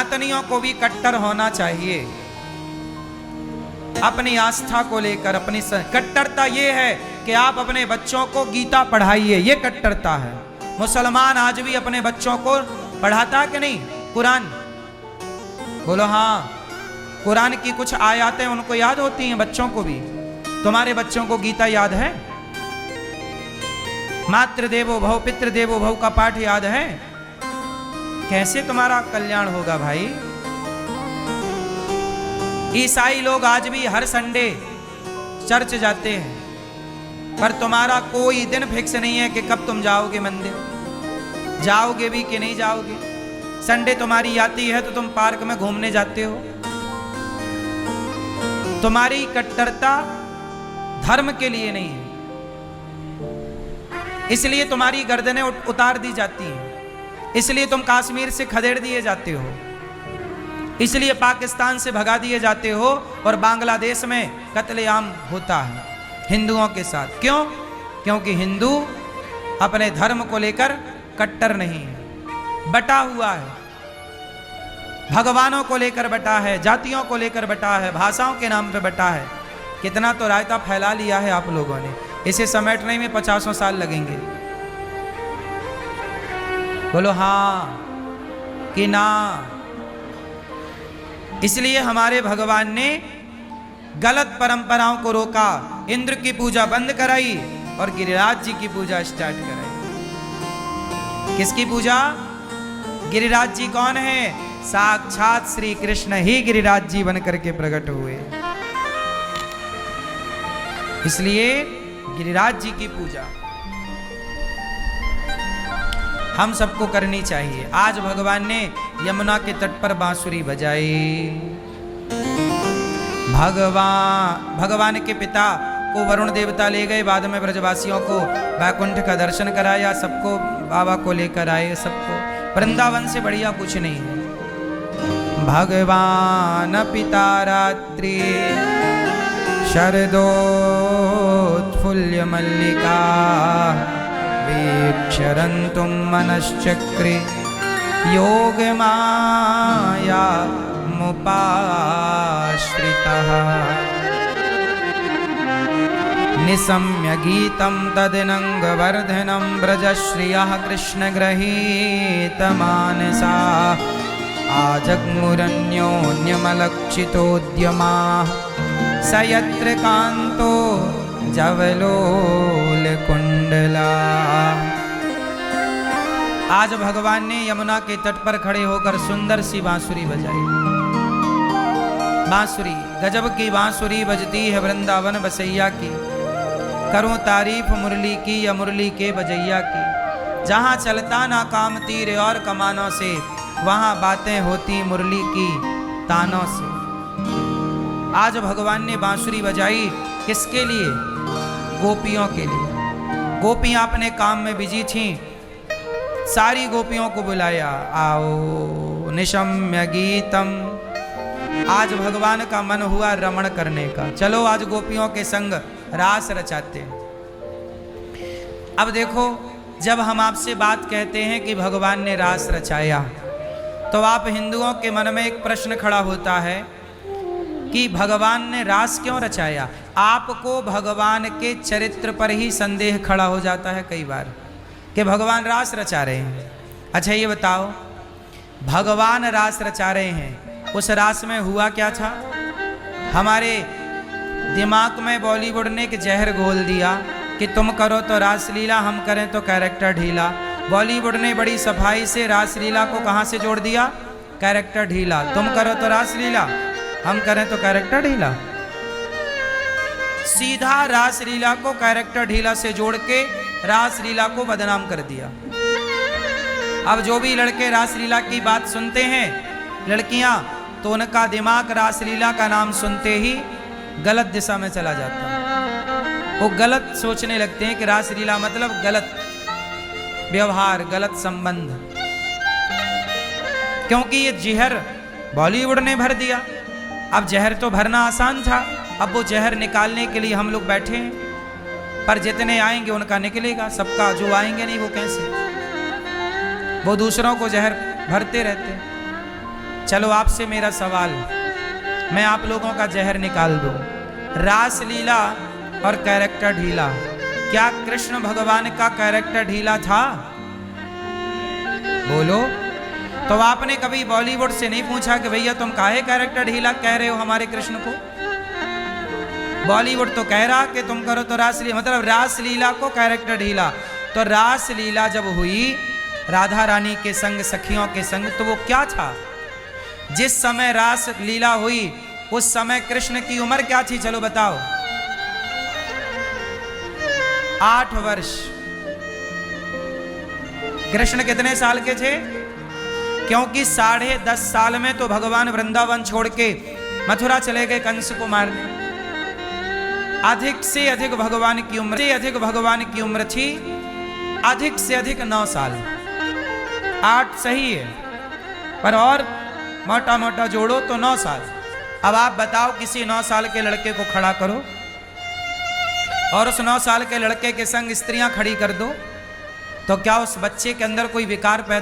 सनातनियों को भी कट्टर होना चाहिए अपनी आस्था को लेकर। अपनी कट्टरता ये है कि आप अपने बच्चों को गीता पढ़ाइए, ये कट्टरता है। मुसलमान आज भी अपने बच्चों को पढ़ाता कि नहीं कुरान? बोलो हाँ। कुरान की कुछ आयतें उनको याद होती हैं, बच्चों को भी। तुम्हारे बच्चों को गीता याद है? मातृदेवो भव पितृदेवो भव का पाठ याद है? कैसे तुम्हारा कल्याण होगा भाई? ईसाई लोग आज भी हर संडे चर्च जाते हैं, पर तुम्हारा कोई दिन फिक्स नहीं है कि कब तुम जाओगे मंदिर। जाओगे भी कि नहीं जाओगे? संडे तुम्हारी आती है तो तुम पार्क में घूमने जाते हो। तुम्हारी कट्टरता धर्म के लिए नहीं है, इसलिए तुम्हारी गर्दनें उतार दी जाती हैं, इसलिए तुम कश्मीर से खदेड़ दिए जाते हो, इसलिए पाकिस्तान से भगा दिए जाते हो और बांग्लादेश में कत्लेआम होता है हिंदुओं के साथ। क्यों? क्योंकि हिंदू अपने धर्म को लेकर कट्टर नहीं है, बटा हुआ है। भगवानों को लेकर बटा है, जातियों को लेकर बटा है, भाषाओं के नाम पे बटा है। कितना तो रायता फैला लिया है आप लोगों ने, इसे समेटने में 50 साल लगेंगे। बोलो हाँ कि ना? इसलिए हमारे भगवान ने गलत परंपराओं को रोका, इंद्र की पूजा बंद कराई और गिरिराज जी की पूजा स्टार्ट कराई। किसकी पूजा? गिरिराज जी कौन है? साक्षात श्री कृष्ण ही गिरिराज जी बनकर के प्रकट हुए। इसलिए गिरिराज जी की पूजा हम सबको करनी चाहिए। आज भगवान ने यमुना के तट पर बांसुरी बजाई। भगवान के पिता को वरुण देवता ले गए, बाद में ब्रजवासियों को वैकुंठ का दर्शन कराया, सबको बाबा को लेकर आए। सबको वृंदावन से बढ़िया कुछ नहीं है। भगवान पिता रात्रि शरदोत्फुल्ल मल्लिका वीक्षरन्तुं मनश्चक्रे योग माया मुपाश्रितः निशम्य गीतं तदिनंगवर्धनं ब्रजश्रियः कृष्णगृहीतमानसा आजग्मुरन्योन्यमलक्षितोद्यमाः स यत्र कान्तो जवलोलकुण्डला। आज भगवान ने यमुना के तट पर खड़े होकर सुंदर सी बांसुरी बजाई। बांसुरी, गजब की बांसुरी बजती है वृंदावन बसैया की। करूं तारीफ मुरली की या मुरली के बजैया की। जहां चलता ना काम तीर और कमानों से, वहां बातें होती मुरली की तानों से। आज भगवान ने बांसुरी बजाई किसके लिए? गोपियों के लिए। गोपियां अपने काम में बिजी थीं, सारी गोपियों को बुलाया, आओ निशम्य गीतम। आज भगवान का मन हुआ रमण करने का, चलो आज गोपियों के संग रास रचाते हैं। अब देखो, जब हम आपसे बात कहते हैं कि भगवान ने रास रचाया, तो आप हिंदुओं के मन में एक प्रश्न खड़ा होता है कि भगवान ने रास क्यों रचाया। आपको भगवान के चरित्र पर ही संदेह खड़ा हो जाता है कई बार कि भगवान रास रचा रहे हैं। अच्छा ये बताओ, भगवान रास रचा रहे हैं, उस रास में हुआ क्या था? हमारे दिमाग में बॉलीवुड ने एक जहर घोल दिया कि तुम करो तो रासलीला, हम करें तो कैरेक्टर ढीला। बॉलीवुड ने बड़ी सफाई से रासलीला को कहाँ से जोड़ दिया? कैरेक्टर ढीला। तुम करो तो रासलीला, हम करें तो कैरेक्टर ढीला। सीधा रासलीला को कैरेक्टर ढीला से जोड़ के रासलीला को बदनाम कर दिया। अब जो भी लड़के रासलीला की बात सुनते हैं, लड़कियां, तो उनका दिमाग रासलीला का नाम सुनते ही गलत दिशा में चला जाता है। वो गलत सोचने लगते हैं कि रासलीला मतलब गलत व्यवहार, गलत संबंध। क्योंकि ये जहर बॉलीवुड ने भर दिया। अब जहर तो भरना आसान था, अब वो जहर निकालने के लिए हम लोग बैठे हैं। पर जितने आएंगे उनका निकलेगा, सबका जो आएंगे नहीं वो कैसे? वो दूसरों को जहर भरते रहते हैं। चलो आपसे मेरा सवाल, मैं आप लोगों का जहर निकाल दूं। रास लीला और कैरेक्टर ढीला, क्या कृष्ण भगवान का कैरेक्टर ढीला था? बोलो। तो आपने कभी बॉलीवुड से नहीं पूछा कि भैया तुम काहे कैरेक्टर ढीला कह रहे हो हमारे कृष्ण को? बॉलीवुड तो कह रहा कि तुम करो तो रासलीला, मतलब रासलीला को कैरेक्टर ढीला। तो रासलीला जब हुई राधा रानी के संग, सखियों के संग, तो वो क्या था? जिस समय रास लीला हुई उस समय कृष्ण की उम्र क्या थी? चलो बताओ। 8 वर्ष। कृष्ण कितने साल के थे? क्योंकि 10.5 साल में तो भगवान वृंदावन छोड़ के मथुरा चले गए कंस को मारने। अधिक से अधिक भगवान की उम्र थी, अधिक से अधिक 9 साल। 8 सही है, पर और मोटा मोटा जोड़ो तो 9 साल। अब आप बताओ, किसी 9 साल के लड़के को खड़ा करो और उस 9 साल के लड़के के संग स्त्रियां खड़ी कर दो, तो क्या उस बच्चे के अंदर कोई विकार पैदा